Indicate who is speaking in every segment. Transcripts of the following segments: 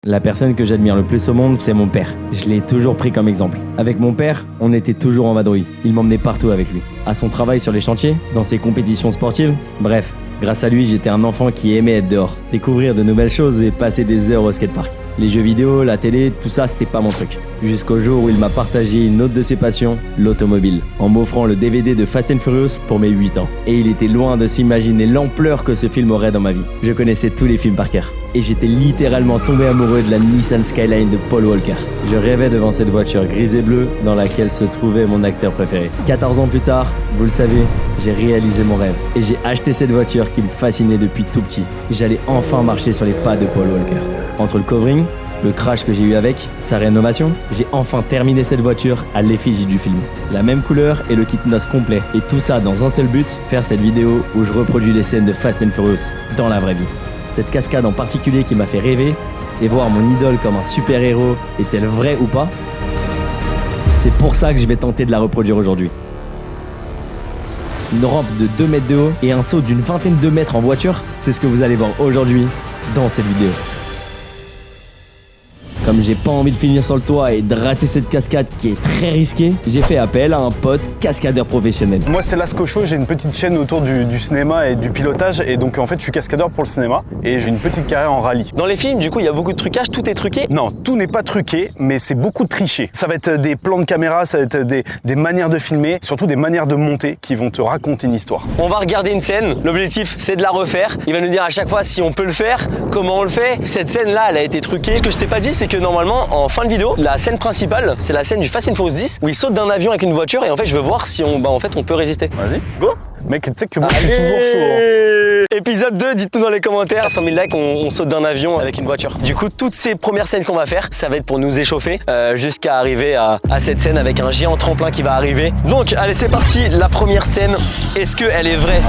Speaker 1: La personne que j'admire le plus au monde, c'est mon père. Je l'ai toujours pris comme exemple. Avec mon père, on était toujours en vadrouille. Il m'emmenait partout avec lui. À son travail sur les chantiers, dans ses compétitions sportives. Bref, grâce à lui, j'étais un enfant qui aimait être dehors, découvrir de nouvelles choses et passer des heures au skatepark. Les jeux vidéo, la télé, tout ça, c'était pas mon truc. Jusqu'au jour où il m'a partagé une autre de ses passions, l'automobile, en m'offrant le DVD de Fast and Furious pour mes 8 ans. Et il était loin de s'imaginer l'ampleur que ce film aurait dans ma vie. Je connaissais tous les films par cœur. Et j'étais littéralement tombé amoureux de la Nissan Skyline de Paul Walker. Je rêvais devant cette voiture grise et bleue dans laquelle se trouvait mon acteur préféré. 14 ans plus tard, vous le savez, j'ai réalisé mon rêve. Et j'ai acheté cette voiture qui me fascinait depuis tout petit. J'allais enfin marcher sur les pas de Paul Walker. Entre le covering, le crash que j'ai eu avec, sa rénovation, j'ai enfin terminé cette voiture à l'effigie du film. La même couleur et le kit neuf complet. Et tout ça dans un seul but, faire cette vidéo où je reproduis les scènes de Fast and Furious dans la vraie vie. Cette cascade en particulier qui m'a fait rêver et voir mon idole comme un super-héros, est-elle vraie ou pas? C'est pour ça que je vais tenter de la reproduire aujourd'hui. Une rampe de 2 mètres de haut et un saut d'une vingtaine de mètres en voiture, c'est ce que vous allez voir aujourd'hui dans cette vidéo. Comme j'ai pas envie de finir sur le toit et de rater cette cascade qui est très risquée, j'ai fait appel à un pote cascadeur professionnel.
Speaker 2: Moi c'est Lasco Show, j'ai une petite chaîne autour du cinéma et du pilotage et donc en fait je suis cascadeur pour le cinéma et j'ai une petite carrière en rallye.
Speaker 3: Dans les films, du coup, il y a beaucoup de trucage, tout est truqué?
Speaker 2: Non, tout n'est pas truqué, mais c'est beaucoup triché. Ça va être des plans de caméra, ça va être des manières de filmer, surtout des manières de monter qui vont te raconter une histoire.
Speaker 3: On va regarder une scène, l'objectif c'est de la refaire. Il va nous dire à chaque fois si on peut le faire, comment on le fait. Cette scène là, elle a été truquée. Ce que je t'ai pas dit, c'est que normalement, en fin de vidéo, la scène principale, c'est la scène du Fast and Furious 10 où il saute d'un avion avec une voiture et en fait je veux voir si on peut résister.
Speaker 2: Vas-y,
Speaker 3: go!
Speaker 2: Mec, tu sais que moi je suis toujours chaud. Hein.
Speaker 3: Épisode 2, dites-nous dans les commentaires, 100 000 likes, on saute d'un avion avec une voiture. Du coup, toutes ces premières scènes qu'on va faire, ça va être pour nous échauffer jusqu'à arriver à cette scène avec un géant tremplin qui va arriver. Donc, allez, c'est parti, la première scène, est-ce qu'elle est vraie?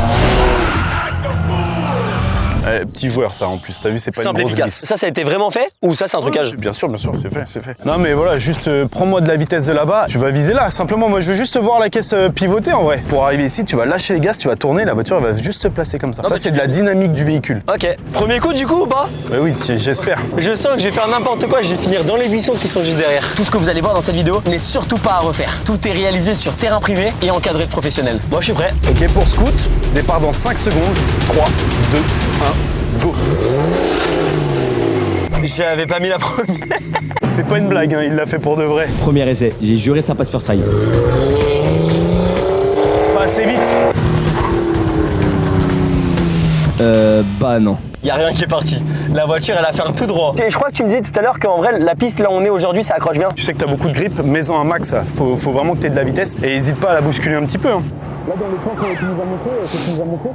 Speaker 2: Petit joueur ça en plus, t'as vu, c'est pas
Speaker 3: simple,
Speaker 2: une grosse
Speaker 3: efficace.
Speaker 2: glisse.
Speaker 3: Ça a été vraiment fait ou ça c'est un trucage?
Speaker 2: Bien sûr, c'est fait. Non mais voilà, juste prends-moi de la vitesse de là-bas, tu vas viser là, simplement moi je veux juste voir la caisse pivoter en vrai. Pour arriver ici, tu vas lâcher les gaz, tu vas tourner, la voiture elle va juste se placer comme ça.
Speaker 3: Non,
Speaker 2: ça c'est de la dynamique du véhicule.
Speaker 3: Ok, premier coup du coup ou pas?
Speaker 2: Bah oui, j'espère.
Speaker 3: Je sens que je vais faire n'importe quoi, je vais finir dans les buissons qui sont juste derrière. Tout ce que vous allez voir dans cette vidéo n'est surtout pas à refaire. Tout est réalisé sur terrain privé et encadré de professionnels. Moi je suis prêt.
Speaker 2: Ok, pour Scoot, départ dans 5 secondes, 3, 2, 1, go.
Speaker 3: J'avais pas mis la première.
Speaker 2: C'est pas une blague, hein, il l'a fait pour de vrai.
Speaker 1: Premier essai, j'ai juré ça passe first try.
Speaker 2: Pas assez vite.
Speaker 1: Bah non.
Speaker 3: Y a rien qui est parti. La voiture elle a fait un tout droit. Je crois que tu me disais tout à l'heure qu'en vrai la piste là où on est aujourd'hui ça accroche bien.
Speaker 2: Tu sais que t'as beaucoup de grip, mets-en un max, faut vraiment que t'aies de la vitesse et hésite pas à la bousculer un petit peu. Hein. Là dans les points que tu nous as montré,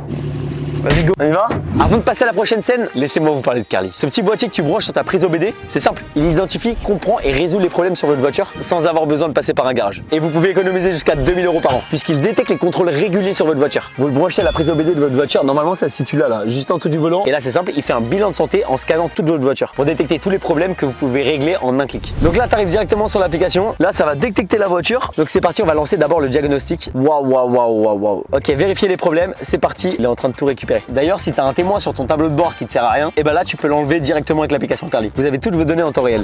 Speaker 2: vas-y go.
Speaker 3: On y va? Avant de passer à la prochaine scène, laissez-moi vous parler de Carly. Ce petit boîtier que tu branches sur ta prise OBD, c'est simple. Il identifie, comprend et résout les problèmes sur votre voiture sans avoir besoin de passer par un garage. Et vous pouvez économiser jusqu'à 2 000 € par an puisqu'il détecte les contrôles réguliers sur votre voiture. Vous le branchez à la prise OBD de votre voiture, normalement ça se situe là, juste en dessous du volant. Et là c'est simple, il fait un bilan de santé en scannant toute votre voiture pour détecter tous les problèmes que vous pouvez régler en un clic. Donc là tu arrives directement sur l'application. Là ça va détecter la voiture. Donc c'est parti, on va lancer d'abord le diagnostic. Waouh. Ok, vérifier les problèmes, c'est parti. Il est en train de tout récupérer. D'ailleurs, si tu as un témoin sur ton tableau de bord qui te sert à rien, et ben là tu peux l'enlever directement avec l'application Carly. Vous avez toutes vos données en temps réel.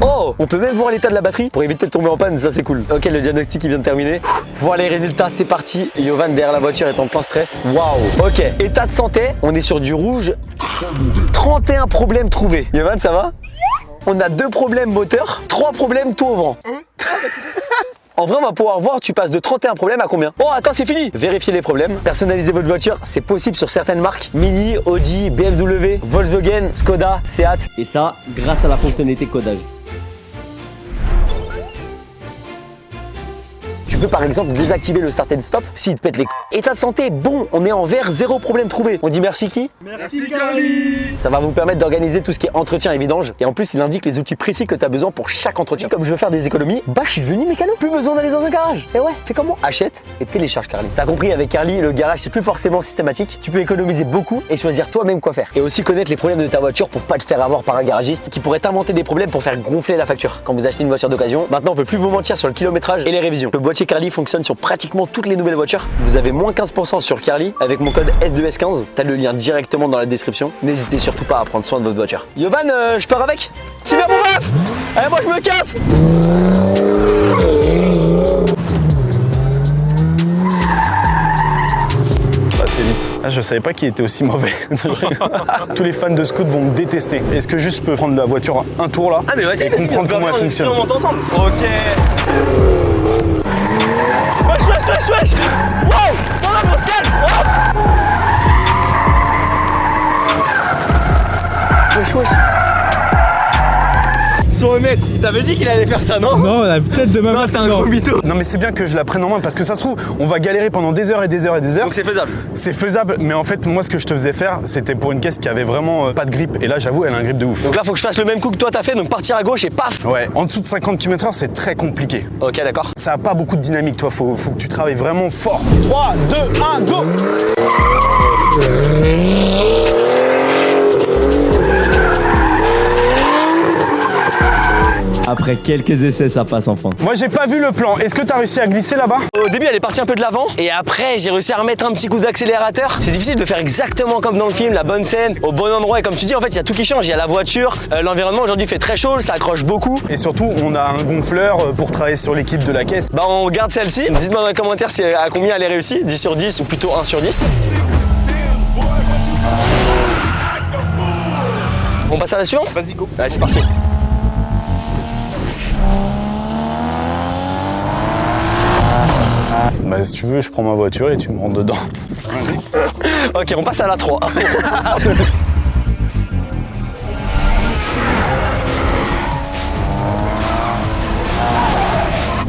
Speaker 3: Oh, on peut même voir l'état de la batterie pour éviter de tomber en panne, ça c'est cool. Ok, le diagnostic il vient de terminer. Voir les résultats, c'est parti. Yovan derrière la voiture est en plein stress. Waouh. Ok, état de santé, on est sur du rouge. 31 problèmes trouvés. Yovan, ça va? On a 2 problèmes moteur, 3 problèmes tout au vent. En vrai, on va pouvoir voir, tu passes de 31 problèmes à combien? Oh, attends, c'est fini! Vérifiez les problèmes. Personnalisez votre voiture, c'est possible sur certaines marques. Mini, Audi, BMW, Volkswagen, Skoda, Seat.
Speaker 1: Et ça, grâce à la fonctionnalité codage.
Speaker 3: Tu peux par exemple désactiver le start and stop s'il te pète les État de santé, bon, on est en vert, 0 problème trouvé. On dit merci qui?
Speaker 2: Merci Carly.
Speaker 3: Ça va vous permettre d'organiser tout ce qui est entretien et vidange. Et en plus, il indique les outils précis que tu as besoin pour chaque entretien. Comme je veux faire des économies, bah je suis devenu mécano. Plus besoin d'aller dans un garage. Et ouais, fais comment? Achète et télécharge Carly. T'as compris, avec Carly, le garage c'est plus forcément systématique. Tu peux économiser beaucoup et choisir toi-même quoi faire. Et aussi connaître les problèmes de ta voiture pour pas te faire avoir par un garagiste qui pourrait t'inventer des problèmes pour faire gonfler la facture. Quand vous achetez une voiture d'occasion, maintenant on peut plus vous mentir sur le kilométrage et les révisions. Le boîtier Carly fonctionne sur pratiquement toutes les nouvelles voitures. Vous avez moins 15% sur Carly avec mon code S2S15. T'as le lien directement dans la description. N'hésitez surtout pas à prendre soin de votre voiture. Yovan, je pars avec? Super mon ref. Allez, moi je me casse.
Speaker 2: Assez vite. Ah, je savais pas qu'il était aussi mauvais. Tous les fans de scoot vont me détester. Est-ce que juste je peux prendre la voiture un tour là?
Speaker 3: Ah mais vas-y,
Speaker 2: et comprendre comment elle fonctionne.
Speaker 3: On monte ensemble. Ok. Wesh. Wow. Non, on se calme. Wesh. Ils sont honnêtes. Il t'avait dit qu'il allait faire ça, non?
Speaker 4: Non, on a peut-être de ma
Speaker 3: Non, t'es un gros mytho.
Speaker 2: Non mais c'est bien que je la prenne en main parce que ça se trouve, on va galérer pendant des heures et des heures et des heures.
Speaker 3: Donc c'est faisable.
Speaker 2: C'est faisable, mais en fait, moi ce que je te faisais faire, c'était pour une caisse qui avait vraiment pas de grippe. Et là, j'avoue, elle a un grip de ouf.
Speaker 3: Donc là, faut que je fasse le même coup que toi t'as fait, donc partir à gauche et paf.
Speaker 2: Ouais, en dessous de 50 km/h, c'est très compliqué.
Speaker 3: Ok, d'accord.
Speaker 2: Ça a pas beaucoup de dynamique, toi, faut que tu travailles vraiment fort. 3, 2, 1, go!
Speaker 1: Après quelques essais, ça passe enfin.
Speaker 2: Moi, j'ai pas vu le plan. Est-ce que t'as réussi à glisser là-bas?
Speaker 3: Au début, elle est partie un peu de l'avant et après, j'ai réussi à remettre un petit coup d'accélérateur. C'est difficile de faire exactement comme dans le film, la bonne scène, au bon endroit. Et comme tu dis, en fait, il y a tout qui change. Il y a la voiture, l'environnement aujourd'hui fait très chaud, ça accroche beaucoup.
Speaker 2: Et surtout, on a un gonfleur pour travailler sur l'équipe de la caisse.
Speaker 3: Bah, on garde celle-ci. Dites-moi dans les commentaires à combien elle est réussie, 10 sur 10 ou plutôt 1 sur 10. On passe à la suivante?
Speaker 2: Vas-y, go.
Speaker 3: Allez, c'est parti.
Speaker 2: Bah, si tu veux, je prends ma voiture et tu me rentres dedans.
Speaker 3: Ok, on passe à la 3.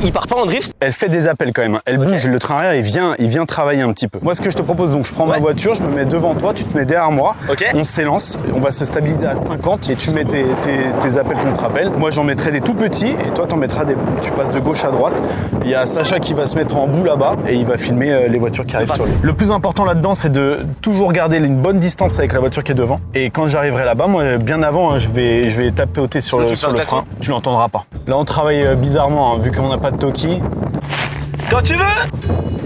Speaker 3: Il part pas en drift?
Speaker 2: Elle fait des appels quand même. Elle bouge, le train arrière, il vient travailler un petit peu. Moi, ce que je te propose, donc, je prends ma voiture, je me mets devant toi, tu te mets derrière moi.
Speaker 3: Ok.
Speaker 2: On s'élance, on va se stabiliser à 50 et tu mets tes appels contre appels. Moi, j'en mettrai des tout petits et toi, t'en mettras des. Tu passes de gauche à droite. Il y a Sacha qui va se mettre en bout là-bas et il va filmer les voitures qui arrivent sur lui. Le plus important là-dedans, c'est de toujours garder une bonne distance avec la voiture qui est devant. Et quand j'arriverai là-bas, moi, bien avant, je vais taper sur le frein. Tu l'entendras pas. Là, on travaille bizarrement, vu qu'on n'a pas de talkie.
Speaker 3: Quand tu veux.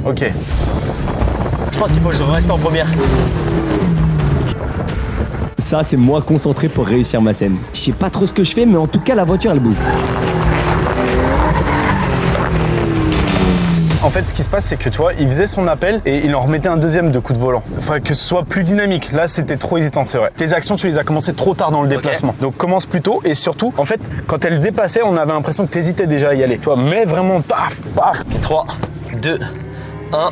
Speaker 2: Ok.
Speaker 3: Je pense qu'il faut que je reste en première.
Speaker 1: Ça, c'est moi concentré pour réussir ma scène. Je sais pas trop ce que je fais, mais en tout cas, la voiture, elle bouge.
Speaker 2: En fait, ce qui se passe, c'est que tu vois, il faisait son appel et il en remettait un deuxième de coup de volant. Il fallait que ce soit plus dynamique. Là, c'était trop hésitant, c'est vrai. Tes actions, tu les as commencées trop tard dans le déplacement. Donc, commence plus tôt et surtout, en fait, quand elle dépassait, on avait l'impression que tu hésitais déjà à y aller. Tu vois, mais vraiment, paf, paf.
Speaker 3: 3, 2, 1.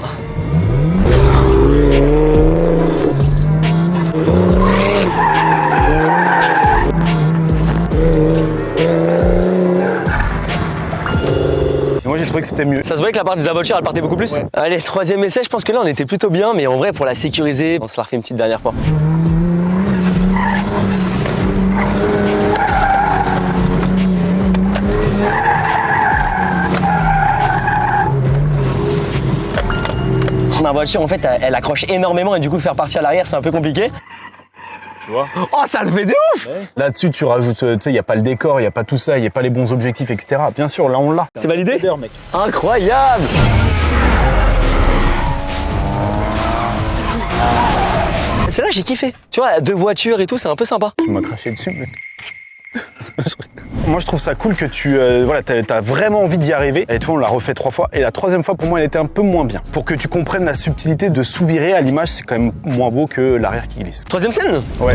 Speaker 2: Et moi, j'ai trouvé que c'était mieux.
Speaker 3: Ça se voyait que la part de la voiture, elle partait beaucoup plus. Ouais. Allez, 3e essai, je pense que là, on était plutôt bien, mais en vrai, pour la sécuriser, on se la refait une petite dernière fois. Ma voiture, en fait, elle accroche énormément et du coup, faire partir l'arrière, c'est un peu compliqué.
Speaker 2: Tu vois.
Speaker 3: Oh, ça le fait de ouf!
Speaker 2: Ouais. Là-dessus, tu rajoutes, tu sais, il n'y a pas le décor, il n'y a pas tout ça, il n'y a pas les bons objectifs, etc. Bien sûr, là, on l'a.
Speaker 3: C'est validé?
Speaker 2: Mec.
Speaker 3: Incroyable! C'est là j'ai kiffé. Tu vois, 2 voitures et tout, c'est un peu sympa.
Speaker 2: Tu m'as craché dessus, mais... Moi, je trouve ça cool que tu voilà, t'as vraiment envie d'y arriver. Et tu vois, on l'a refait 3 fois. Et la 3e fois, pour moi, elle était un peu moins bien. Pour que tu comprennes la subtilité de sous-virer à l'image, c'est quand même moins beau que l'arrière qui glisse.
Speaker 3: 3e scène?
Speaker 2: Ouais.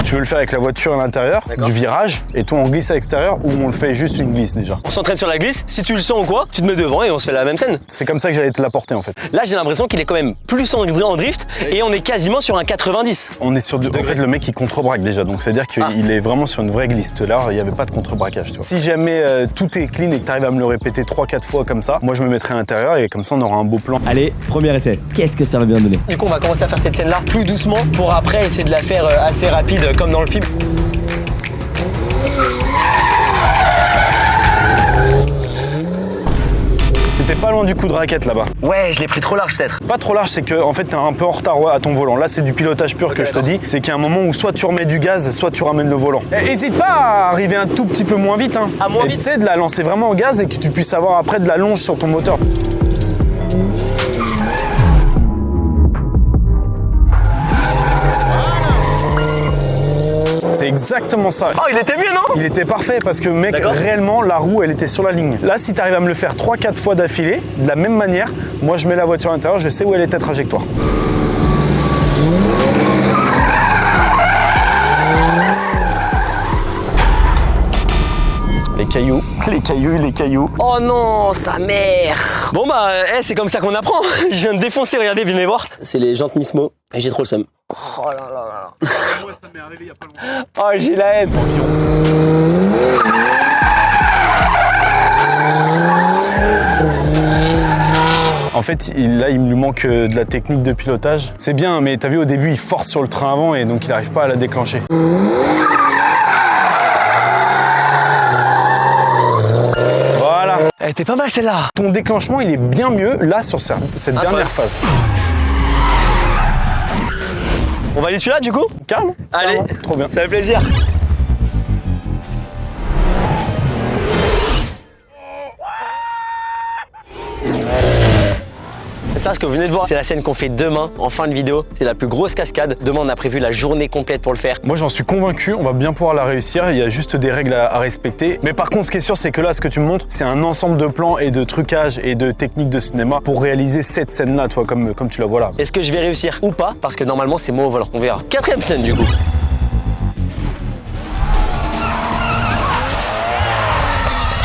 Speaker 2: Tu veux le faire avec la voiture à l'intérieur, du virage, et toi on glisse à l'extérieur, ou on le fait juste une glisse déjà?
Speaker 3: On s'entraîne sur la glisse, si tu le sens ou quoi, tu te mets devant et on se fait la même scène.
Speaker 2: C'est comme ça que j'allais te l'apporter en fait.
Speaker 3: Là j'ai l'impression qu'il est quand même plus en drift et on est quasiment sur un 90.
Speaker 2: On est sur en fait le mec il contrebraque déjà, donc c'est-à-dire qu'il est vraiment sur une vraie glisse. Là il n'y avait pas de contrebraquage. Tu vois. Si jamais tout est clean et que tu arrives à me le répéter 3-4 fois comme ça, moi je me mettrai à l'intérieur et comme ça on aura un beau plan.
Speaker 1: Allez, premier essai. Qu'est-ce que ça va bien donner?
Speaker 3: Du coup on va commencer à faire cette scène là plus doucement pour après essayer de la faire assez rapide comme dans le film.
Speaker 2: T'étais pas loin du coup de raquette là-bas.
Speaker 3: Ouais, je l'ai pris trop large peut-être.
Speaker 2: Pas trop large, c'est que en fait t'es un peu en retard à ton volant. Là c'est du pilotage pur que je te dis. C'est qu'il y a un moment où soit tu remets du gaz, soit tu ramènes le volant. Hésite pas à arriver un tout petit peu moins vite. Hein.
Speaker 3: Ah, moins vite.
Speaker 2: Tu sais, de la lancer vraiment au gaz et que tu puisses avoir après de la longe sur ton moteur. C'est exactement ça.
Speaker 3: Oh, il était mieux, non?
Speaker 2: Il était parfait parce que mec, réellement la roue elle était sur la ligne. Là si tu arrives à me le faire 3-4 fois d'affilée, de la même manière, moi je mets la voiture à l'intérieur, je sais où elle est ta trajectoire. Les cailloux, les cailloux, les cailloux.
Speaker 3: Oh non, sa mère. Bon bah, c'est comme ça qu'on apprend. Je viens de défoncer, regardez, venez voir. C'est les jantes Nismo. Et j'ai trop le seum. Oh là là là.
Speaker 2: Moi ça m'est arrivé il y a pas longtemps.
Speaker 3: Oh, j'ai la haine.
Speaker 2: En fait, là, il lui manque de la technique de pilotage. C'est bien, mais t'as vu au début, il force sur le train avant et donc il n'arrive pas à la déclencher. Voilà.
Speaker 3: Elle était pas mal celle-là.
Speaker 2: Ton déclenchement, il est bien mieux là sur cette dernière phase.
Speaker 3: On va aller celui-là du coup?
Speaker 2: Carrément.
Speaker 3: Allez,
Speaker 2: trop bien.
Speaker 3: Ça fait plaisir. Ça, ce que vous venez de voir, c'est la scène qu'on fait demain en fin de vidéo. C'est la plus grosse cascade. Demain, on a prévu la journée complète pour le faire.
Speaker 2: Moi, j'en suis convaincu, on va bien pouvoir la réussir. Il y a juste des règles à respecter. Mais par contre, ce qui est sûr, c'est que là, ce que tu me montres, c'est un ensemble de plans et de trucages et de techniques de cinéma pour réaliser cette scène-là, toi, comme tu la vois là.
Speaker 3: Est-ce que je vais réussir ou pas? Parce que normalement, c'est moi au volant. On verra. 4e scène du coup.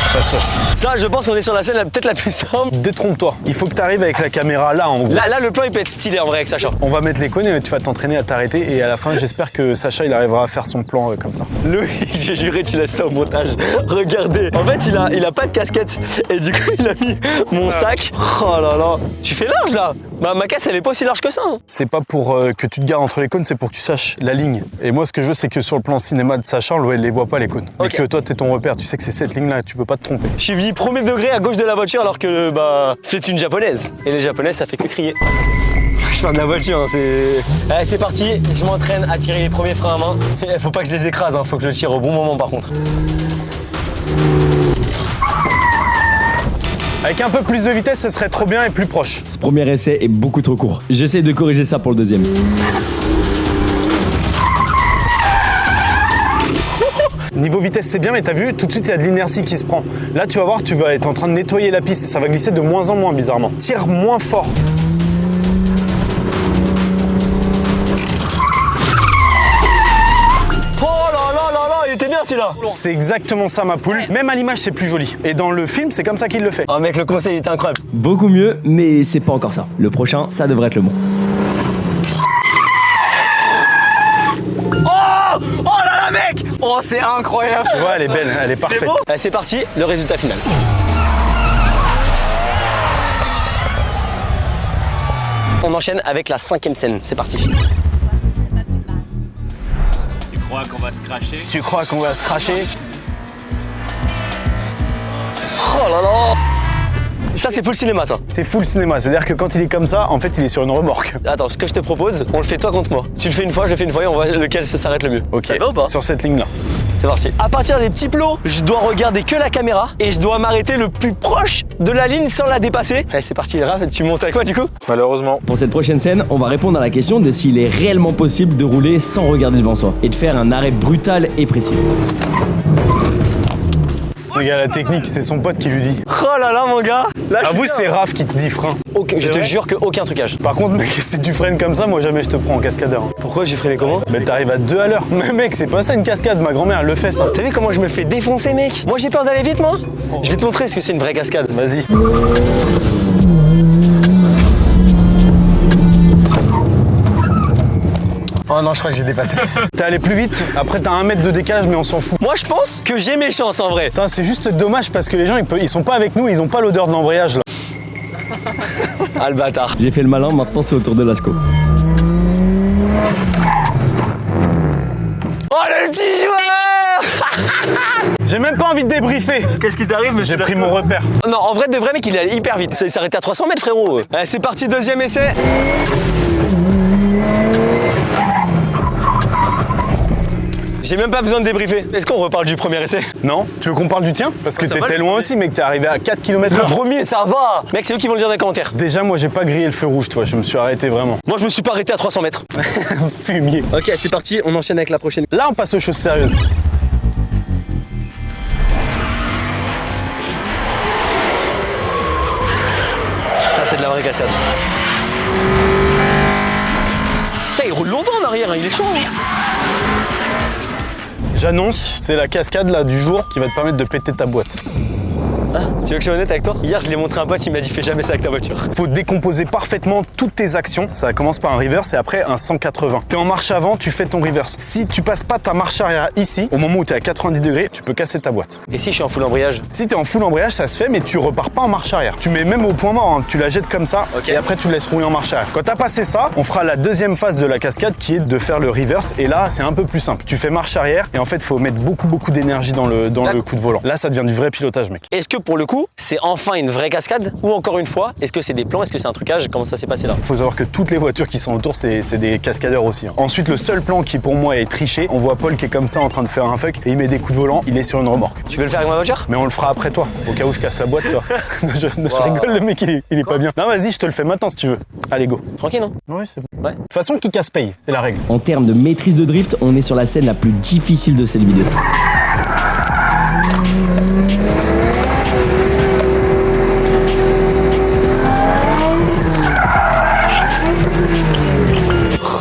Speaker 2: Fastoche.
Speaker 3: Ça, je pense qu'on est sur la scène peut-être la plus simple.
Speaker 2: Détrompe-toi. Il faut que tu arrives avec la caméra là, en gros.
Speaker 3: Là, le plan, il peut être stylé en vrai avec Sacha.
Speaker 2: On va mettre les cônes et tu vas t'entraîner à t'arrêter. Et à la fin, j'espère que Sacha, il arrivera à faire son plan comme ça.
Speaker 3: Loïc, j'ai juré, tu laisses ça au montage. Regardez. En fait, il a pas de casquette. Et du coup, il a mis mon sac. Oh là là. Tu fais large là. Ma caisse, elle est pas aussi large que ça. Hein.
Speaker 2: C'est pas pour que tu te gares entre les cônes, c'est pour que tu saches la ligne. Et moi, ce que je veux, c'est que sur le plan cinéma de Sacha, on les voit pas les cônes. Mais que toi, t'es ton repère. Tu sais que c'est cette ligne-là, tu peux pas te tromper.
Speaker 3: Je suis venu premier degré à gauche de la voiture alors que c'est une japonaise. Et les japonaises, ça fait que crier. Je parle de la voiture, hein, c'est... Allez, c'est parti, je m'entraîne à tirer les premiers freins à main. Il faut pas que je les écrase, hein, faut que je tire au bon moment par contre.
Speaker 2: Avec un peu plus de vitesse, ce serait trop bien et plus proche.
Speaker 1: Ce premier essai est beaucoup trop court. J'essaie de corriger ça pour le deuxième.
Speaker 2: Niveau vitesse, c'est bien, mais t'as vu, tout de suite, il y a de l'inertie qui se prend. Là, tu vas voir, tu vas être en train de nettoyer la piste. Ça va glisser de moins en moins, bizarrement. Tire moins fort.
Speaker 3: Oh là là là là, il était bien celui-là.
Speaker 2: C'est exactement ça, ma poule. Même à l'image, c'est plus joli. Et dans le film, c'est comme ça qu'il le fait.
Speaker 3: Oh mec, le conseil, il était incroyable.
Speaker 1: Beaucoup mieux, mais c'est pas encore ça. Le prochain, ça devrait être le bon.
Speaker 3: Oh là là mec. Oh, c'est incroyable.
Speaker 2: Tu vois, elle est belle, elle est parfaite.
Speaker 3: Allez, c'est parti, le résultat final. On enchaîne avec la 5e scène, c'est parti.
Speaker 4: Tu crois qu'on va se cracher?
Speaker 2: Tu crois qu'on va se cracher?
Speaker 3: Oh là là. Ça, c'est full cinéma, ça.
Speaker 2: C'est full cinéma, c'est-à-dire que quand il est comme ça, en fait, il est sur une remorque.
Speaker 3: Attends, ce que je te propose, on le fait toi contre moi. Tu le fais une fois, je le fais une fois et on voit lequel ça s'arrête le mieux.
Speaker 2: Ok,
Speaker 3: Ça va ou pas?
Speaker 2: sur cette ligne-là.
Speaker 3: C'est parti. À partir des petits plots, je dois regarder que la caméra et je dois m'arrêter le plus proche de la ligne sans la dépasser. Allez, c'est parti, Raph, tu montes avec moi du coup?
Speaker 2: Malheureusement.
Speaker 1: Pour cette prochaine scène, on va répondre à la question de s'il est réellement possible de rouler sans regarder devant soi et de faire un arrêt brutal et précis.
Speaker 2: Regarde la technique, c'est son pote qui lui dit.
Speaker 3: Oh là là, mon gars. Là,
Speaker 2: Avoue, c'est Raph qui te dit frein.
Speaker 3: Je te
Speaker 2: vrai
Speaker 3: jure qu'aucun trucage.
Speaker 2: Par contre, mec, si tu freines comme ça, moi jamais je te prends en cascadeur.
Speaker 3: Pourquoi j'ai freiné comment?
Speaker 2: Mais t'arrives à 2 à l'heure. Mais mec, c'est pas ça une cascade, ma grand-mère elle le fait ça.
Speaker 3: T'as vu comment je me fais défoncer, mec? Moi, j'ai peur d'aller vite, moi. Je vais te montrer ce que c'est une vraie cascade.
Speaker 2: Vas-y.
Speaker 3: Oh non, je crois que j'ai dépassé.
Speaker 2: T'es allé plus vite, après t'as 1 mètre de décalage, mais on s'en fout.
Speaker 3: Moi, je pense que j'ai mes chances en vrai.
Speaker 2: Putain, c'est juste dommage parce que les gens ils sont pas avec nous, ils ont pas l'odeur de l'embrayage là.
Speaker 3: Ah, le bâtard.
Speaker 1: J'ai fait le malin, maintenant c'est au tour de Lasco.
Speaker 3: Oh, le petit joueur.
Speaker 2: J'ai même pas envie de débriefer.
Speaker 3: Qu'est-ce qui t'arrive, monsieur?
Speaker 2: J'ai pris mon repère.
Speaker 3: Non, en vrai, de vrai, mec, il allait hyper vite. Il s'est arrêté à 300 mètres, frérot. Allez, c'est parti, deuxième essai. J'ai même pas besoin de débriefer. Est-ce qu'on reparle du premier essai?
Speaker 2: Non? Tu veux qu'on parle du tien? Parce que
Speaker 3: Ça va,
Speaker 2: t'étais
Speaker 3: le
Speaker 2: loin
Speaker 3: premier.
Speaker 2: aussi, mec, t'es arrivé à 4
Speaker 3: Le
Speaker 2: km/h.
Speaker 3: premier, ça va. Mec, c'est eux qui vont le dire dans les commentaires.
Speaker 2: Déjà, moi, j'ai pas grillé le feu rouge, toi. Je me suis arrêté vraiment.
Speaker 3: Moi, je me suis pas arrêté à 300 mètres.
Speaker 2: Fumier.
Speaker 3: Ok, c'est parti, on enchaîne avec la prochaine.
Speaker 2: Là, on passe aux choses sérieuses.
Speaker 3: Ça, c'est de la vraie cascade. Putain, il roule longtemps en arrière, hein, il est chaud.
Speaker 2: J'annonce, c'est la cascade là du jour qui va te permettre de péter ta boîte.
Speaker 3: Ah, tu veux que je sois honnête avec toi? Hier, je l'ai montré à un pote, il m'a dit fais jamais ça avec ta voiture.
Speaker 2: Faut décomposer parfaitement toutes tes actions. Ça commence par un reverse et après un 180. T'es en marche avant, tu fais ton reverse. Si tu passes pas ta marche arrière ici, au moment où t'es à 90 degrés, tu peux casser ta boîte.
Speaker 3: Et si je suis en full embrayage?
Speaker 2: Si t'es en full embrayage, ça se fait, mais tu repars pas en marche arrière. Tu mets même au point mort, hein. Tu la jettes comme ça
Speaker 3: Ok.
Speaker 2: et après tu laisses rouler en marche arrière. Quand t'as passé ça, on fera la deuxième phase de la cascade qui est de faire le reverse. Et là, c'est un peu plus simple. Tu fais marche arrière et en fait, faut mettre beaucoup d'énergie dans le coup de volant. Là, ça devient du vrai pilotage, mec.
Speaker 3: Est-ce que pour le coup, c'est enfin une vraie cascade? Ou encore une fois, est-ce que c'est des plans? Est-ce que c'est un trucage? Comment ça s'est passé là?
Speaker 2: Faut savoir que toutes les voitures qui sont autour, c'est des cascadeurs aussi, hein. Ensuite, le seul plan qui pour moi est triché, on voit Paul qui est comme ça en train de faire un fuck et il met des coups de volant, il est sur une remorque.
Speaker 3: Tu veux le faire avec ma voiture?
Speaker 2: Mais on le fera après toi, au cas où je casse la boîte, toi. je rigole, le mec il est pas bien. Non, vas-y, je te le fais maintenant si tu veux. Allez, go.
Speaker 3: Tranquille, non?
Speaker 2: Oui, c'est bon.
Speaker 3: Ouais.
Speaker 2: De toute façon, qui casse paye, c'est la règle.
Speaker 1: En termes de maîtrise de drift, on est sur la scène la plus difficile de cette vidéo.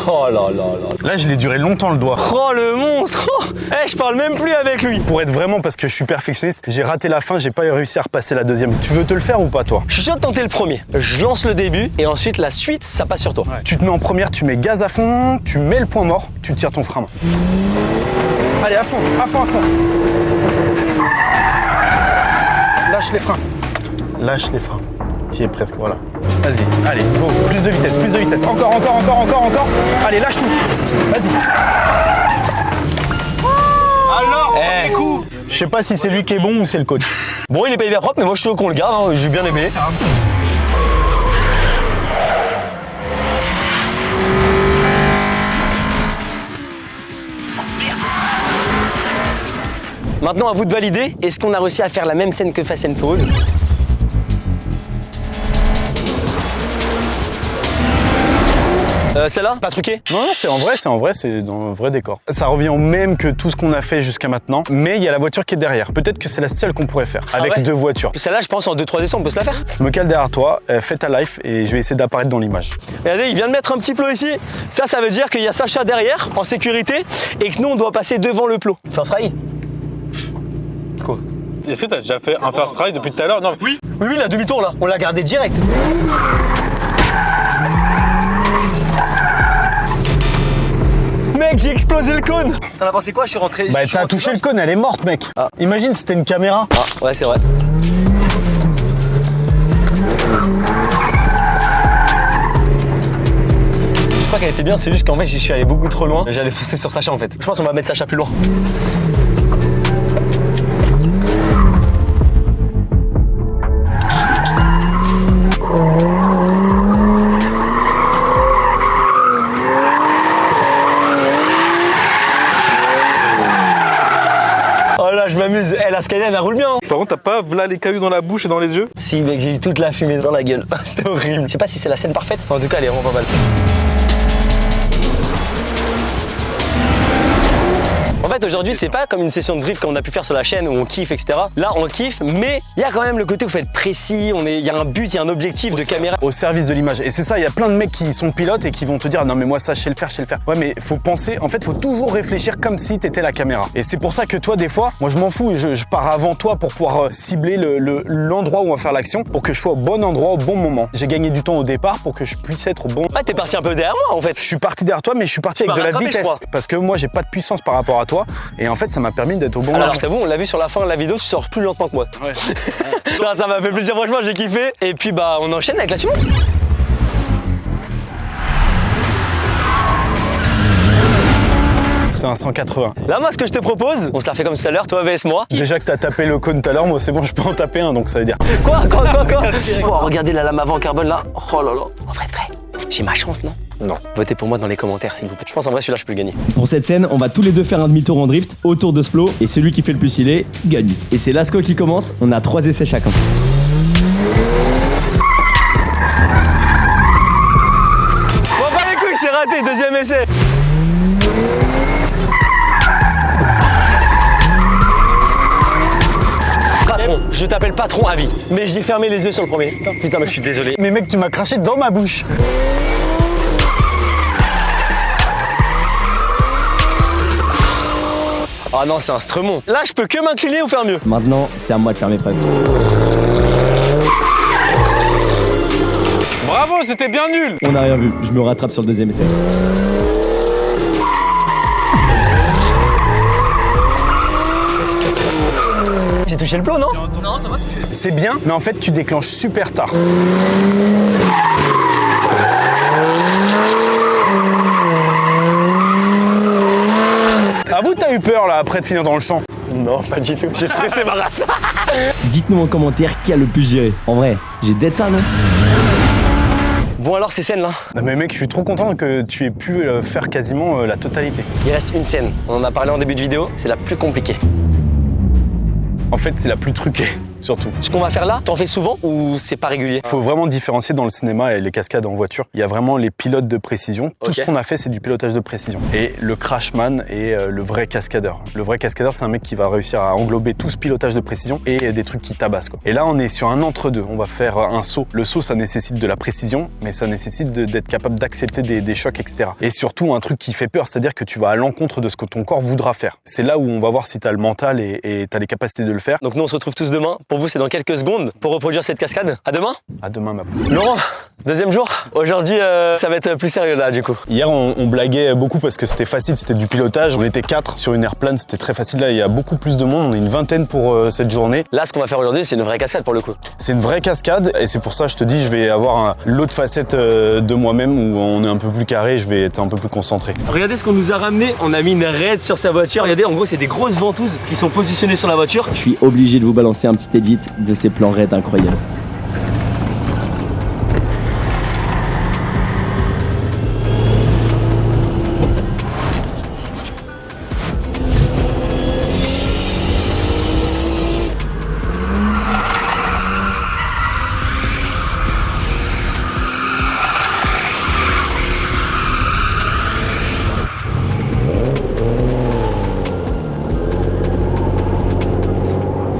Speaker 3: Oh là là là.
Speaker 2: Là, je l'ai duré longtemps le doigt.
Speaker 3: Oh le monstre! Oh, eh, je parle même plus avec lui.
Speaker 2: Pour être vraiment, parce que je suis perfectionniste, j'ai raté la fin, j'ai pas réussi à repasser la deuxième. Tu veux te le faire ou pas, toi?
Speaker 3: Je suis chaud de tenter le premier. Je lance le début et ensuite la suite, ça passe sur toi.
Speaker 2: Tu te mets en première, tu mets gaz à fond, tu mets le point mort, tu tires ton frein. Allez, à fond, à fond, à fond. Lâche les freins. Lâche les freins. Tu y es presque, voilà. Vas-y, allez, go. Plus de vitesse, plus de vitesse. Encore. Allez, lâche tout. Vas-y. Alors,
Speaker 3: Eh.
Speaker 2: coup. Je sais pas si c'est lui qui est bon ou c'est le coach.
Speaker 3: Bon, il est pas hyper propre, mais moi je suis chaud qu'on le garde, hein, j'ai bien aimé. Maintenant, à vous de valider, est-ce qu'on a réussi à faire la même scène que Fast and Furious? Celle-là, pas truquée?
Speaker 2: Non, c'est en vrai, c'est dans le vrai décor. Ça revient au même que tout ce qu'on a fait jusqu'à maintenant, mais il y a la voiture qui est derrière. Peut-être que c'est la seule qu'on pourrait faire, avec
Speaker 3: ouais
Speaker 2: deux voitures.
Speaker 3: Celle-là, je pense en 2-3 décembre, on peut se la faire.
Speaker 2: Je me cale derrière toi, fais ta life et je vais essayer d'apparaître dans l'image.
Speaker 3: Regardez, il vient de mettre un petit plot ici. Ça veut dire qu'il y a Sacha derrière, en sécurité, et que nous, on doit passer devant le plot. First try? Quoi?
Speaker 5: Est-ce que t'as déjà fait un first try depuis tout à l'heure? Non.
Speaker 3: Oui, la demi-tour là, on l'a gardé direct. Mec, j'ai explosé le cône. T'en as pensé quoi? Je suis rentré.
Speaker 2: Bah t'as touché le cône, elle est morte, mec.
Speaker 3: Ah.
Speaker 2: Imagine c'était une caméra.
Speaker 3: Ah, ouais, c'est vrai. Je crois qu'elle était bien, c'est juste qu'en fait, je suis allé beaucoup trop loin. J'allais foncer sur Sacha en fait. Je pense qu'on va mettre Sacha plus loin. Oh là, je m'amuse. Eh, la Scania, elle roule bien. Hein.
Speaker 5: Par contre, t'as pas là les cailloux dans la bouche et dans les yeux?
Speaker 3: Si, mec, j'ai eu toute la fumée dans la gueule. C'était horrible. Je sais pas si c'est la scène parfaite. En tout cas, elle est vraiment pas mal. En fait, aujourd'hui, c'est pas comme une session de drift qu'on a pu faire sur la chaîne où on kiffe, etc. Là, on kiffe, mais il y a quand même le côté où il faut être précis, il y a un but, il y a un objectif de caméra.
Speaker 2: Au service de l'image. Et c'est ça, il y a plein de mecs qui sont pilotes et qui vont te dire non mais moi ça je sais le faire. Ouais mais faut penser, en fait faut toujours réfléchir comme si t'étais la caméra. Et c'est pour ça que toi des fois, moi je m'en fous, je pars avant toi pour pouvoir cibler l'endroit où on va faire l'action, pour que je sois au bon endroit au bon moment. J'ai gagné du temps au départ pour que je puisse être au bon.
Speaker 3: Ah, t'es parti un peu derrière moi en fait.
Speaker 2: Je suis parti derrière toi, mais je suis parti
Speaker 3: Tu
Speaker 2: avec de
Speaker 3: m'as
Speaker 2: la
Speaker 3: rattrapé, je
Speaker 2: vitesse.
Speaker 3: crois.
Speaker 2: Parce que moi j'ai pas de puissance par rapport à toi. Et en fait ça m'a permis d'être au bon
Speaker 3: Alors
Speaker 2: moment.
Speaker 3: je t'avoue, on l'a vu sur la fin de la vidéo, tu sors plus lentement que moi.
Speaker 2: Ouais.
Speaker 3: Ça m'a fait plaisir, franchement, j'ai kiffé. Et puis bah on enchaîne avec la suivante.
Speaker 2: C'est C'est un 180.
Speaker 3: Là, moi, ce que je te propose, on se la fait comme tout à l'heure, toi vs moi.
Speaker 2: Déjà que t'as tapé le cône tout à l'heure, moi c'est bon, je peux en taper un, donc ça veut dire.
Speaker 3: Quoi Oh, regardez la lame avant carbone là. Oh là là. En vrai, j'ai ma chance, non?
Speaker 2: Non.
Speaker 3: Votez pour moi dans les commentaires, s'il vous plaît. Je pense en vrai, celui-là, je peux le gagner.
Speaker 1: Pour cette scène, on va tous les deux faire un demi-tour en drift autour de Splo et celui qui fait le plus stylé gagne. Et c'est Lasco qui commence, on a 3 essais chacun.
Speaker 3: Bon, bah les couilles, c'est raté, deuxième essai. Patron, je t'appelle patron à vie. Mais j'ai fermé les yeux sur le premier. Putain, mais je suis désolé.
Speaker 2: Mais mec, tu m'as craché dans ma bouche.
Speaker 3: Ah non, c'est un stremon. Là, je peux que m'incliner ou faire mieux.
Speaker 1: Maintenant, c'est à moi de faire mes preuves.
Speaker 5: Bravo, c'était bien nul.
Speaker 1: On n'a rien vu, je me rattrape sur le deuxième essai.
Speaker 3: J'ai touché le plomb, non?
Speaker 2: C'est bien, mais en fait tu déclenches super tard. À vous, t'as eu peur là après de finir dans le champ?
Speaker 3: Non, pas du tout. J'ai stressé ma race.
Speaker 1: Dites-nous en commentaire qui a le plus géré. En vrai, j'ai dead ça, non?
Speaker 3: Bon, alors, ces scènes là.
Speaker 2: Non mais mec, je suis trop content que tu aies pu faire quasiment la totalité.
Speaker 3: Il reste une scène. On en a parlé en début de vidéo. C'est la plus compliquée.
Speaker 2: En fait, c'est la plus truquée, surtout.
Speaker 3: Ce qu'on va faire là, t'en fais souvent ou c'est pas régulier?
Speaker 2: Il faut vraiment différencier dans le cinéma et les cascades en voiture. Il y a vraiment les pilotes de précision. Tout ce qu'on a fait, c'est du pilotage de précision. Et le crashman est le vrai cascadeur. Le vrai cascadeur, c'est un mec qui va réussir à englober tout ce pilotage de précision et des trucs qui tabassent, quoi. Et là, on est sur un entre-deux. On va faire un saut. Le saut, ça nécessite de la précision, mais ça nécessite d'être capable d'accepter des chocs, etc. Et surtout, un truc qui fait peur, c'est-à-dire que tu vas à l'encontre de ce que ton corps voudra faire. C'est là où on va voir si tu as le mental et tu as les capacités de le faire.
Speaker 3: Donc nous, on se retrouve tous demain. Pour vous, c'est dans quelques secondes pour reproduire cette cascade. À demain.
Speaker 2: À demain, ma poule.
Speaker 3: Laurent, deuxième jour. Aujourd'hui, ça va être plus sérieux là, du coup.
Speaker 2: Hier, on blaguait beaucoup parce que c'était facile, c'était du pilotage. On était 4 sur une air plane, c'était très facile. Là, il y a beaucoup plus de monde. On est une vingtaine pour cette journée.
Speaker 3: Là, ce qu'on va faire aujourd'hui, c'est une vraie cascade pour le coup.
Speaker 2: C'est une vraie cascade et c'est pour ça, je te dis, je vais avoir l'autre facette de moi-même où on est un peu plus carré, je vais être un peu plus concentré.
Speaker 1: Regardez ce qu'on nous a ramené, on a mis une raid sur sa voiture. Regardez, en gros, c'est des grosses ventouses qui sont positionnées sur la voiture. Je suis obligé de vous balancer un petit edit de ces plans raid incroyables.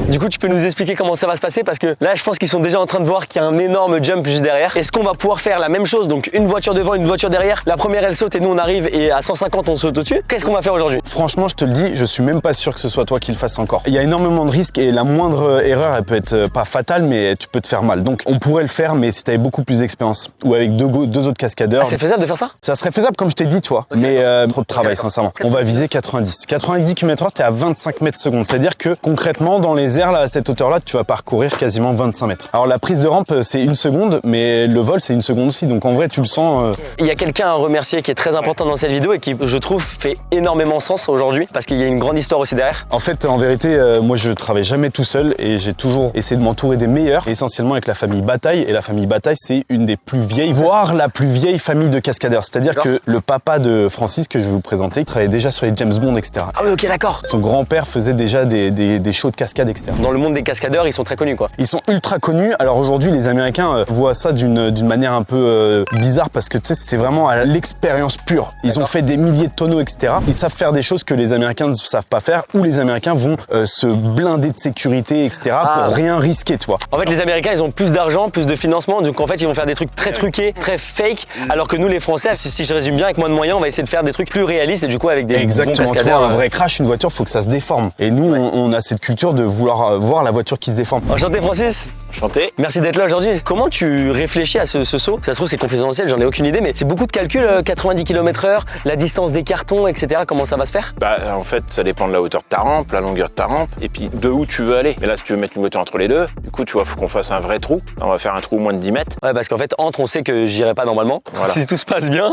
Speaker 3: Du coup, tu peux nous expliquer comment ça va se passer parce que là, je pense qu'ils sont déjà en train de voir qu'il y a un énorme jump juste derrière. Est-ce qu'on va pouvoir faire la même chose? Donc une voiture devant, une voiture derrière. La première, elle saute et nous, on arrive et à 150, on saute au-dessus. Qu'est-ce qu'on va faire aujourd'hui?
Speaker 2: Franchement, je te le dis, je suis même pas sûr que ce soit toi qui le fasses encore. Il y a énormément de risques et la moindre erreur, elle peut être pas fatale, mais tu peux te faire mal. Donc on pourrait le faire, mais si tu avais beaucoup plus d'expérience ou avec deux autres cascadeurs.
Speaker 3: Ah, c'est faisable de faire ça?
Speaker 2: Ça serait faisable comme je t'ai dit, tu vois, mais trop de travail, sincèrement. On va viser 90. 90 km/h, t'es à 25 mètres secondes. C'est-à-dire que concrètement, dans les airs, là, à cette hauteur-là, tu vas parcourir quasiment 25 mètres. Alors la prise de rampe, c'est 1 seconde, mais le vol, c'est 1 seconde aussi. Donc en vrai, tu le sens.
Speaker 3: Il y a quelqu'un à remercier qui est très important dans cette vidéo et qui, je trouve, fait énormément sens aujourd'hui parce qu'il y a une grande histoire aussi derrière.
Speaker 2: En fait, en vérité, moi, je travaille jamais tout seul et j'ai toujours essayé de m'entourer des meilleurs, essentiellement avec la famille Bataille. Et la famille Bataille, c'est une des plus vieilles, voire la plus vieille famille de cascadeurs. C'est-à-dire que le papa de Francis, que je vais vous présenter, il travaillait déjà sur les James Bond, etc.
Speaker 3: Ah oui, ok, d'accord.
Speaker 2: Son grand-père faisait déjà des shows de cascade, etc.
Speaker 3: Dans le monde des cascadeurs, ils sont très connus, quoi.
Speaker 2: Ils sont ultra connus. Alors aujourd'hui, les Américains voient ça d'une manière un peu bizarre parce que tu sais, c'est vraiment à l'expérience pure. Ils ont fait des milliers de tonneaux, etc. Ils savent faire des choses que les Américains ne savent pas faire, ou les Américains vont se blinder de sécurité, etc. pour rien risquer, tu vois.
Speaker 3: En fait, les Américains, ils ont plus d'argent, plus de financement, donc en fait, ils vont faire des trucs très truqués, très fake, alors que nous, les Français, si je résume bien, avec moins de moyens, on va essayer de faire des trucs plus réalistes et du coup avec des
Speaker 2: exactement,
Speaker 3: bons
Speaker 2: tu vois,
Speaker 3: cascadeurs.
Speaker 2: un vrai crash, une voiture, faut que ça se déforme. Et nous, on a cette culture de vouloir voir la voiture qui se déforme.
Speaker 3: Enchanté, Francis.
Speaker 4: Chanté.
Speaker 3: Merci d'être là aujourd'hui. Comment tu réfléchis à ce saut? Ça se trouve c'est confidentiel, j'en ai aucune idée, mais c'est beaucoup de calculs, 90 km/h, la distance des cartons, etc. Comment ça va se faire?
Speaker 4: Bah en fait ça dépend de la hauteur de ta rampe, la longueur de ta rampe, et puis de où tu veux aller. Mais là si tu veux mettre une voiture entre les deux, du coup tu vois faut qu'on fasse un vrai trou. On va faire un trou moins de 10 mètres.
Speaker 3: Ouais, parce qu'en fait entre on sait que j'irai pas normalement,
Speaker 4: Voilà.
Speaker 3: si tout se passe bien.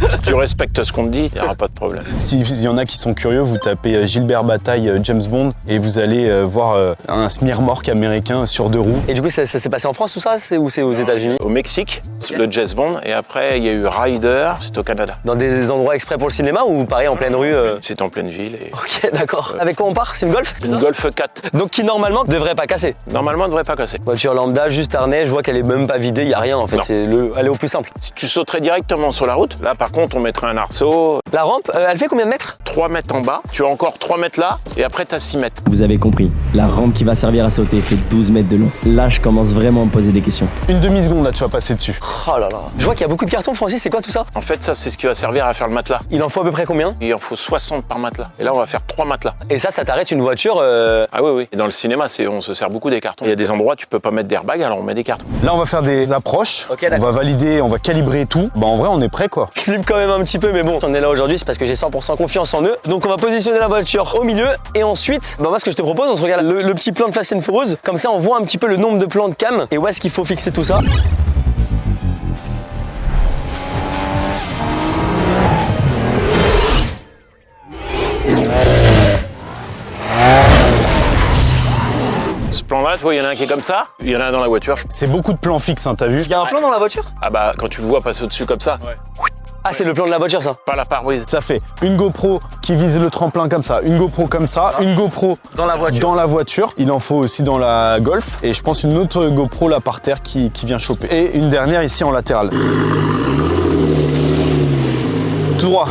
Speaker 4: Si tu respectes ce qu'on te dit, il n'y aura pas de problème.
Speaker 2: S'il y en a qui sont curieux, vous tapez Gilbert Bataille James Bond et vous allez voir un semi-remorque américain sur 2 roues.
Speaker 3: Et du coup ça s'est passé en France tout ça? C'est où? C'est aux États-Unis?
Speaker 4: Au Mexique, le James Bond, et après il y a eu Ryder, c'est au Canada.
Speaker 3: Dans des endroits exprès pour le cinéma ou pareil en pleine rue?
Speaker 4: C'est en pleine ville et
Speaker 3: Ok, d'accord. Avec quoi on part? C'est une Golf?
Speaker 4: une Golf 4.
Speaker 3: Donc qui normalement devrait pas casser.
Speaker 4: Normalement elle ne devrait pas casser.
Speaker 3: Voiture lambda, juste harnais, je vois qu'elle est même pas vidée, y a rien en fait,
Speaker 4: Non.
Speaker 3: elle est au plus simple.
Speaker 4: Si tu sauterais directement sur la route, là par contre on mettrait un arceau,
Speaker 3: La rampe, elle fait combien de mètres?
Speaker 4: 3 mètres en bas, tu as encore 3 mètres là, et après tu as 6 mètres.
Speaker 1: Vous avez compris, la rampe qui va servir à sauter fait 12 mètres de long. Là, je commence vraiment à me poser des questions.
Speaker 2: Une demi-seconde là, tu vas passer dessus.
Speaker 3: Oh là là. Je vois qu'il y a beaucoup de cartons, Francis, c'est quoi tout ça?
Speaker 4: En fait ça c'est ce qui va servir à faire le matelas.
Speaker 3: Il en faut à peu près combien?
Speaker 4: Il en faut 60 par matelas. Et là on va faire 3 matelas.
Speaker 3: Et ça t'arrête une voiture
Speaker 4: Ah oui oui. Et dans le cinéma on se sert beaucoup des cartons. Il y a des endroits où tu peux pas mettre d'airbag alors on met des cartons.
Speaker 2: Là, on va faire des approches.
Speaker 3: Ok,
Speaker 2: on
Speaker 3: d'accord.
Speaker 2: va valider, on va calibrer tout. Bah en vrai, on est prêt quoi.
Speaker 3: Je flippe quand même un petit peu, mais bon, on est là aujourd'hui, c'est parce que j'ai 100% confiance en eux. Donc on va positionner la voiture au milieu, et ensuite, bah moi ce que je te propose, on se regarde le petit plan de Fast and Furious, comme ça on voit un petit peu le nombre de plans de cam, et où est-ce qu'il faut fixer tout ça.
Speaker 4: Ce plan-là, tu vois, il y en a un qui est comme ça, il y en a un dans la voiture.
Speaker 2: C'est beaucoup de plans fixes, hein, t'as vu?
Speaker 3: Il y a un plan dans la voiture?
Speaker 4: Ah bah quand tu le vois passer au-dessus comme ça,
Speaker 3: Ah, c'est le plan de la voiture ça.
Speaker 4: pas la pare-brise.
Speaker 2: Ça fait une GoPro qui vise le tremplin comme ça, une GoPro comme ça, une GoPro
Speaker 3: Dans la voiture.
Speaker 2: dans la voiture. Il en faut aussi dans la Golf. Et je pense une autre GoPro là par terre qui vient choper. Et une dernière ici en latéral. Tout droit.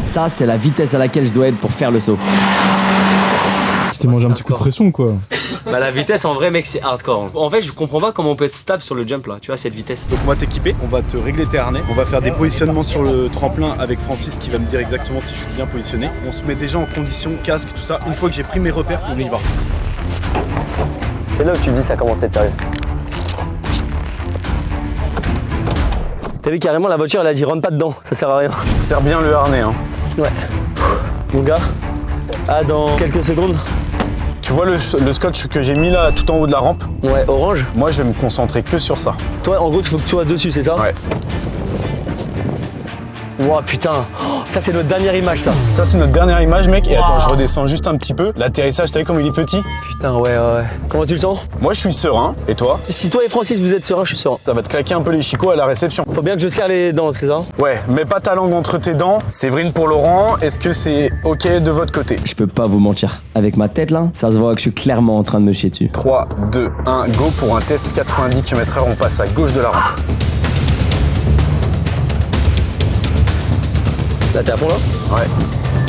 Speaker 1: Ça, c'est la vitesse à laquelle je dois être pour faire le saut.
Speaker 6: Je t'ai mangé un petit coup de pression quoi.
Speaker 1: Bah la vitesse en vrai mec c'est hardcore. En fait je comprends pas comment on peut être stable sur le jump là, tu vois cette vitesse.
Speaker 7: Donc on va t'équiper, on va te régler tes harnais, on va faire des positionnements sur le tremplin avec Francis qui va me dire exactement si je suis bien positionné. On se met déjà en condition, casque, tout ça. Une fois que j'ai pris mes repères, on y va.
Speaker 3: C'est là où tu dis ça commence à être sérieux. T'as vu carrément la voiture elle a dit rentre pas dedans, ça sert à rien.
Speaker 2: Serre bien le harnais. Hein.
Speaker 3: Ouais. Mon gars, dans quelques secondes.
Speaker 2: Tu vois le scotch que j'ai mis là tout en haut de la rampe?
Speaker 3: Ouais, orange.
Speaker 2: Moi je vais me concentrer que sur ça.
Speaker 3: Toi en gros il faut que tu sois dessus, c'est ça?
Speaker 2: Ouais.
Speaker 3: Wow putain, oh, ça c'est notre dernière image ça.
Speaker 2: Ça c'est notre dernière image mec. Et
Speaker 3: Wow.
Speaker 2: attends, je redescends juste un petit peu. L'atterrissage, t'as vu comme il est petit?
Speaker 3: Putain ouais. Comment tu le sens?
Speaker 2: Moi je suis serein. Et toi?
Speaker 3: Si toi et Francis vous êtes serein, je suis serein.
Speaker 2: Ça va te claquer un peu les chicots à la réception.
Speaker 3: Faut bien que je serre les dents, c'est ça?
Speaker 2: Ouais, mets pas ta langue entre tes dents. Séverine pour Laurent, est-ce que c'est ok de votre côté?
Speaker 1: Je peux pas vous mentir. Avec ma tête là, ça se voit que je suis clairement en train de me chier dessus.
Speaker 2: 3, 2, 1, go pour un test 90 km/h, on passe à gauche de la rampe.
Speaker 3: Là t'es à fond là?
Speaker 2: Ouais,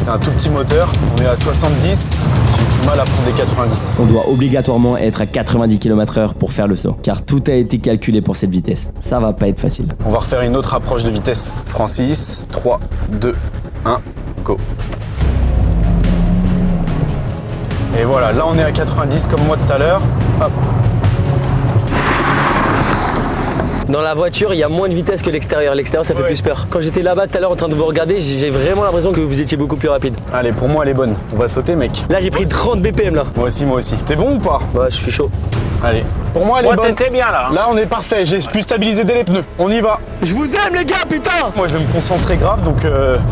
Speaker 2: c'est un tout petit moteur, on est à 70, j'ai du mal à prendre les 90.
Speaker 1: On doit obligatoirement être à 90 km/h pour faire le saut, car tout a été calculé pour cette vitesse. Ça va pas être facile.
Speaker 2: On va refaire une autre approche de vitesse. Francis, 3, 2, 1, go. Et voilà, là on est à 90 comme moi tout à l'heure. Hop.
Speaker 3: Dans la voiture, il y a moins de vitesse que l'extérieur. L'extérieur, ça fait
Speaker 2: Ouais.
Speaker 3: plus peur. Quand j'étais là-bas tout à l'heure en train de vous regarder, j'ai vraiment l'impression que vous étiez beaucoup plus rapide.
Speaker 2: Allez, pour moi elle est bonne. On va sauter mec.
Speaker 3: Là, j'ai pris 30 BPM là.
Speaker 2: Moi aussi. T'es bon ou pas?
Speaker 3: Ouais, je suis chaud.
Speaker 2: Allez. Pour moi elle est bonne.
Speaker 4: T'es bien là.
Speaker 2: Là on est parfait, j'ai pu stabiliser dès les pneus. On y va.
Speaker 3: Je vous aime les gars, putain!
Speaker 2: Moi je vais me concentrer grave donc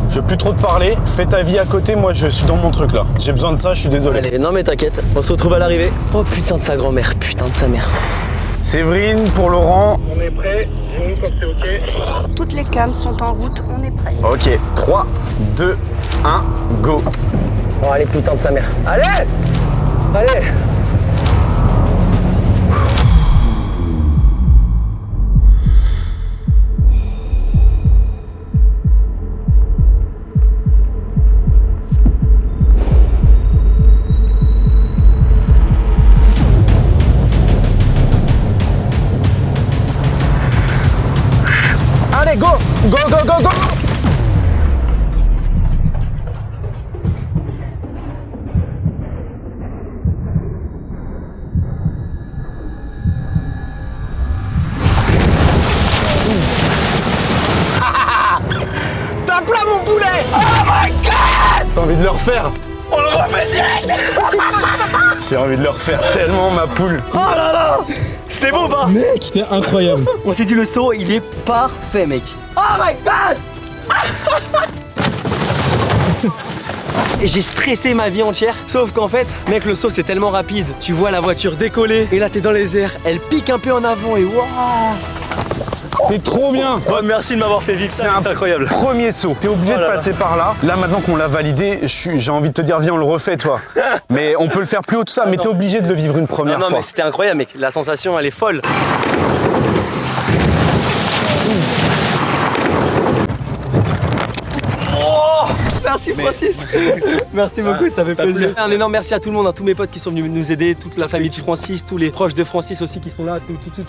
Speaker 2: je vais plus trop te parler. Fais ta vie à côté, moi je suis dans mon truc là. J'ai besoin de ça, je suis désolé.
Speaker 3: Allez, non mais t'inquiète, on se retrouve à l'arrivée. Oh putain de sa grand-mère, putain de sa mère.
Speaker 2: Séverine pour Laurent.
Speaker 7: On est prêt, dis-nous quand c'est ok.
Speaker 8: Toutes les cams sont en route, on est prêt.
Speaker 2: Ok, 3, 2, 1, go.
Speaker 3: Bon allez, putain de sa mère. Allez! Allez!
Speaker 2: Allez, go, go, go, go, go. de le refaire. On le refait direct. J'ai envie de le refaire tellement, ma poule.
Speaker 3: Oh là là. C'était beau, pas?
Speaker 6: Mec, c'était incroyable.
Speaker 3: On s'est dit le saut, il est parfait, mec. Oh my god. Et j'ai stressé ma vie entière. Sauf qu'en fait, mec, le saut c'est tellement rapide. Tu vois la voiture décoller et là t'es dans les airs. Elle pique un peu en avant et waouh.
Speaker 2: C'est trop bien.
Speaker 3: Oh, merci de m'avoir saisi ça, c'est incroyable.
Speaker 2: Premier saut. T'es obligé
Speaker 3: Oh là
Speaker 2: de passer par là. Là, maintenant qu'on l'a validé, j'ai envie de te dire, viens, on le refait, toi. Mais on peut le faire plus haut, tout ça, mais t'es obligé de le vivre une première
Speaker 3: Non,
Speaker 2: fois.
Speaker 3: mais c'était incroyable, mec. La sensation, elle est folle. Merci Francis. Merci beaucoup, ça fait plaisir. Un énorme merci à tout le monde, à tous mes potes qui sont venus nous aider, toute la famille de Francis, tous les proches de Francis aussi qui sont là,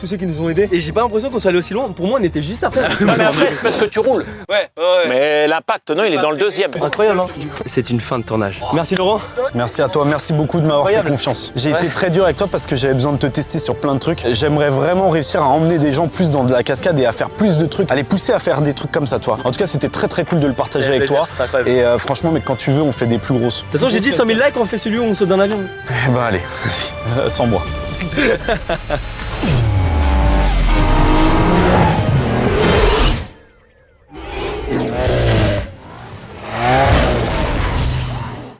Speaker 3: tous ceux qui nous ont aidés. Et j'ai pas l'impression qu'on soit allé aussi loin. Pour moi, on était juste après.
Speaker 4: Non, mais après, c'est parce que tu roules.
Speaker 3: Ouais.
Speaker 4: Mais l'impact, non, il est dans le deuxième.
Speaker 3: Incroyable, hein. C'est une fin de tournage. Merci Laurent.
Speaker 2: Merci à toi, merci beaucoup de m'avoir fait
Speaker 3: Incroyable.
Speaker 2: confiance. J'ai été très dur avec toi parce que j'avais besoin de te tester sur plein de trucs. J'aimerais vraiment réussir à emmener des gens plus dans de la cascade et à faire plus de trucs, à les pousser à faire des trucs comme ça, toi. En tout cas, c'était très très cool de le partager avec toi. Et franchement, mais quand tu veux, on fait des plus grosses.
Speaker 3: De toute façon, j'ai dit 100 000 likes, on fait celui où on saute d'un avion.
Speaker 2: Eh bah allez, vas-y, sans moi.